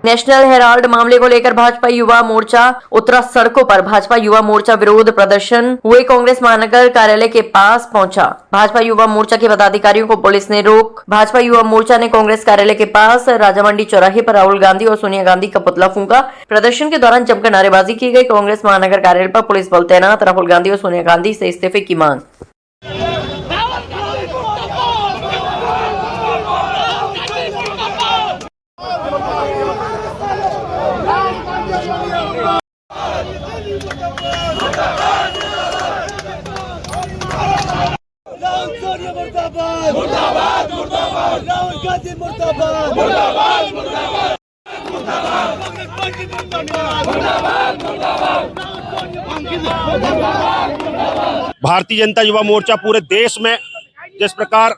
National Herald मामले को लेकर भाजपा युवा मोर्चा उतरा सड़कों पर। भाजपा युवा मोर्चा विरोध प्रदर्शन हुए कांग्रेस महानगर कार्यालय के पास पहुंचा। भाजपा युवा मोर्चा के पदाधिकारियों को पुलिस ने रोक। भाजपा युवा मोर्चा ने कांग्रेस कार्यालय के पास राजामंडी चौराहे पर राहुल गांधी और सोनिया गांधी का पुतला फूंका। प्रदर्शन के दौरान जमकर नारेबाजी की गई। कांग्रेस महानगर कार्यालय पर पुलिस बल तैनात। राहुल गांधी और सोनिया गांधी से इस्तीफे की मांग। मुर्दाबाद मुर्दाबाद मुर्दाबाद राहुल गांधी मुर्दाबाद मुर्दाबाद मुर्दाबाद भारतीय जनता युवा मोर्चा पूरे देश में जिस प्रकार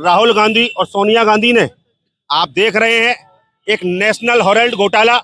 राहुल गांधी और सोनिया गांधी ने, आप देख रहे हैं, एक नेशनल हेराल्ड घोटाला,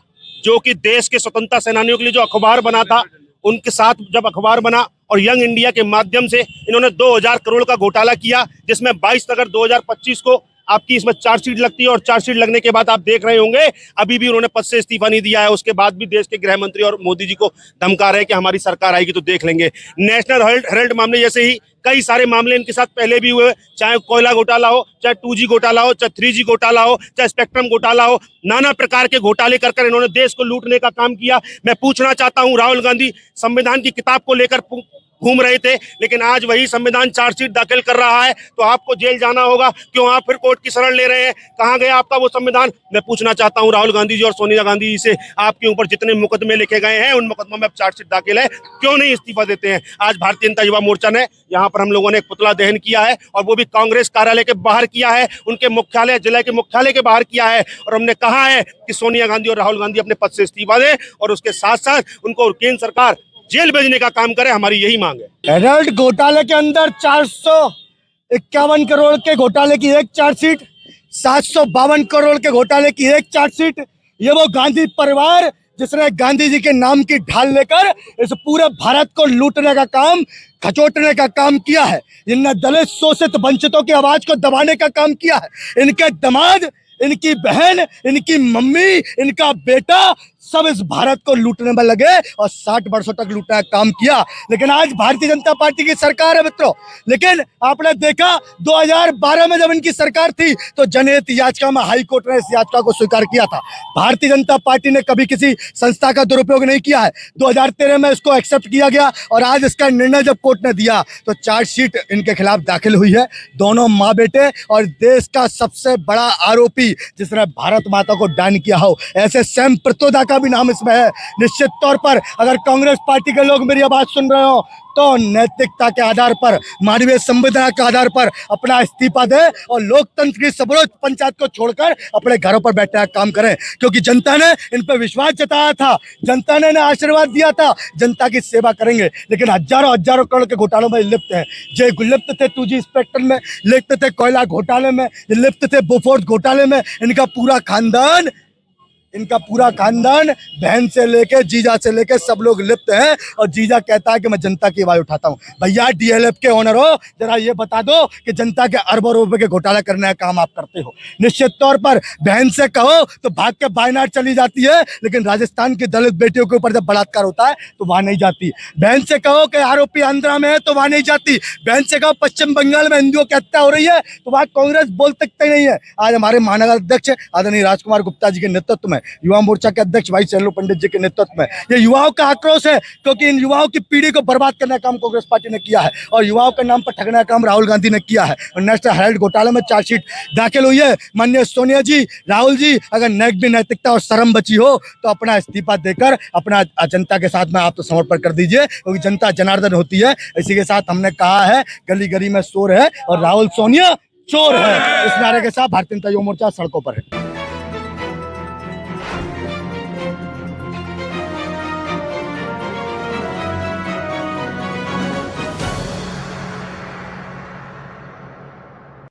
जो कि देश के स्वतंत्रता सेनानियों के लिए जो अखबार बना था, उनके साथ जब अखबार बना और यंग इंडिया के माध्यम से इन्होंने 2000 करोड़ का घोटाला किया, जिसमें 22 अगस्त 2025 को आपकी इसमें चार्जशीट लगती है। और चार्जशीट लगने के बाद आप देख रहे होंगे अभी भी उन्होंने पद से इस्तीफा नहीं दिया है। उसके बाद भी देश के गृह मंत्री और मोदी जी को धमका रहे हैं कि हमारी सरकार आएगी तो देख लेंगे। नेशनल हेराल्ड मामले जैसे ही कई सारे मामले इनके साथ पहले भी हुए, चाहे कोयला घोटाला हो, चाहे 2G घोटाला हो, चाहे 3G घोटाला हो, चाहे स्पेक्ट्रम घोटाला हो, नाना प्रकार के घोटाले कर इन्होंने देश को लूटने का काम किया। मैं पूछना चाहता हूं, राहुल गांधी संविधान की किताब को लेकर घूम रहे थे, लेकिन आज वही संविधान चार्जशीट दाखिल कर रहा है, तो आपको जेल जाना होगा। क्यों आप फिर कोर्ट की शरण ले रहे हैं? कहां गया आपका वो संविधान? मैं पूछना चाहता हूं राहुल गांधी जी और सोनिया गांधी जी से, आपके ऊपर जितने मुकदमे लिखे गए हैं, उन मुकदमों में अब चार्जशीट दाखिल है, क्यों नहीं इस्तीफा देते हैं? आज भारतीय जनता युवा मोर्चा ने यहाँ पर हम लोगों ने एक पुतला दहन किया है, और वो भी कांग्रेस कार्यालय के बाहर किया है, उनके मुख्यालय, जिले के मुख्यालय के बाहर किया है। और हमने कहा है कि सोनिया गांधी और राहुल गांधी अपने पद से इस्तीफा दें, और उसके साथ साथ उनको केंद्र सरकार जेल भेजने का काम करे। हमारी यही मांग है। हेराल्ड घोटाले के अंदर 451 करोड़ के घोटाले की एक चार्जशीट, 752 करोड़ के घोटाले की एक चार्जशीट। ये वो गांधी परिवार जिसने गांधी जी के नाम की ढाल लेकर इस पूरे भारत को लूटने का काम, खचोटने का काम किया है। इनने दलित, शोषित, वंचितों की आवाज को दबाने का काम किया है। इनके दामाद, इनकी बहन, इनकी मम्मी, इनका बेटा सब इस भारत को लूटने में लगे और 60 वर्षों तक लूटने का काम किया। लेकिन आज भारतीय जनता पार्टी की सरकार है मित्रों। लेकिन आपने देखा 2012 में जब इनकी सरकार थी तो जनहित याचिका में हाई कोर्ट ने इस याचिका को स्वीकार किया था। भारतीय जनता पार्टी ने कभी किसी संस्था का दुरुपयोग नहीं किया है। 2013 में इसको एक्सेप्ट किया गया, और आज इसका निर्णय जब कोर्ट ने दिया तो चार्जशीट इनके खिलाफ दाखिल हुई है। दोनों माँ बेटे और देश का सबसे बड़ा आरोपी जिसने भारत माता को डायन किया हो, ऐसे सैम पित्रोदा का भी नाम इसमें है। निश्चित तौर पर अगर कांग्रेस पार्टी के लोग मेरी आवाज सुन रहे हो तो नैतिकता के आधार पर, मानवीय संवेदना के आधार पर अपना इस्तीफा दे और लोकतंत्र की सबरोज पंचायत को छोड़कर अपने घरों पर बैठने का काम करें। क्योंकि जनता ने इन पर विश्वास जताया था, जनता ने इन्हें आशीर्वाद दिया था, जनता की सेवा करेंगे। लेकिन हजारों हजारों करोड़ के घोटालों में लिप्त हैं। जे लिप्त थे 2G स्पेक्ट्रम में, लिप्त थे कोयला घोटाले में, लिप्त थे बोफोर्स घोटाले में। इनका पूरा खानदान बहन से लेके जीजा से लेके सब लोग लिप्त हैं। और जीजा कहता है कि मैं जनता की आवाज उठाता हूं। भैया DLF के ओनर हो, जरा ये बता दो कि जनता के अरबों रुपए के घोटाला करने का काम आप करते हो। निश्चित तौर पर बहन से कहो तो भाग के वायनाड चली जाती है, लेकिन राजस्थान की दलित बेटियों के ऊपर जब बलात्कार होता है तो वहां नहीं जाती। बहन से कहो कि आरोपी आंध्रा में है तो वहां नहीं जाती। बहन से कहो पश्चिम बंगाल में हिंदुओं की हत्या हो रही है तो वहां कांग्रेस बोल सकते नहीं है। आज हमारे महानगर अध्यक्ष आदरणीय राजकुमार गुप्ता जी के नेतृत्व में, युवा मोर्चा के अध्यक्ष भाई चैनलू पंडित जी के नेतृत्व में, ये युवाओं का आक्रोश है। क्योंकि इन युवाओं की पीढ़ी को बर्बाद करने का काम कांग्रेस पार्टी ने किया है, और युवाओं के नाम पर ठगने का काम राहुल गांधी ने किया है। और नेशनल हेराल्ड घोटाले में चार्जशीट दाखिल हुई है। माननीय सोनिया जी, राहुल जी, अगर नैतिकता और शर्म बची हो तो अपना इस्तीफा देकर अपना जनता के साथ में आप तो समर्पण कर दीजिए, क्योंकि जनता जनार्दन होती है। इसी के साथ हमने कहा है गली गली में शोर है और राहुल सोनिया चोर है। इस नारे के साथ भारतीय जनता युवा मोर्चा सड़कों पर है।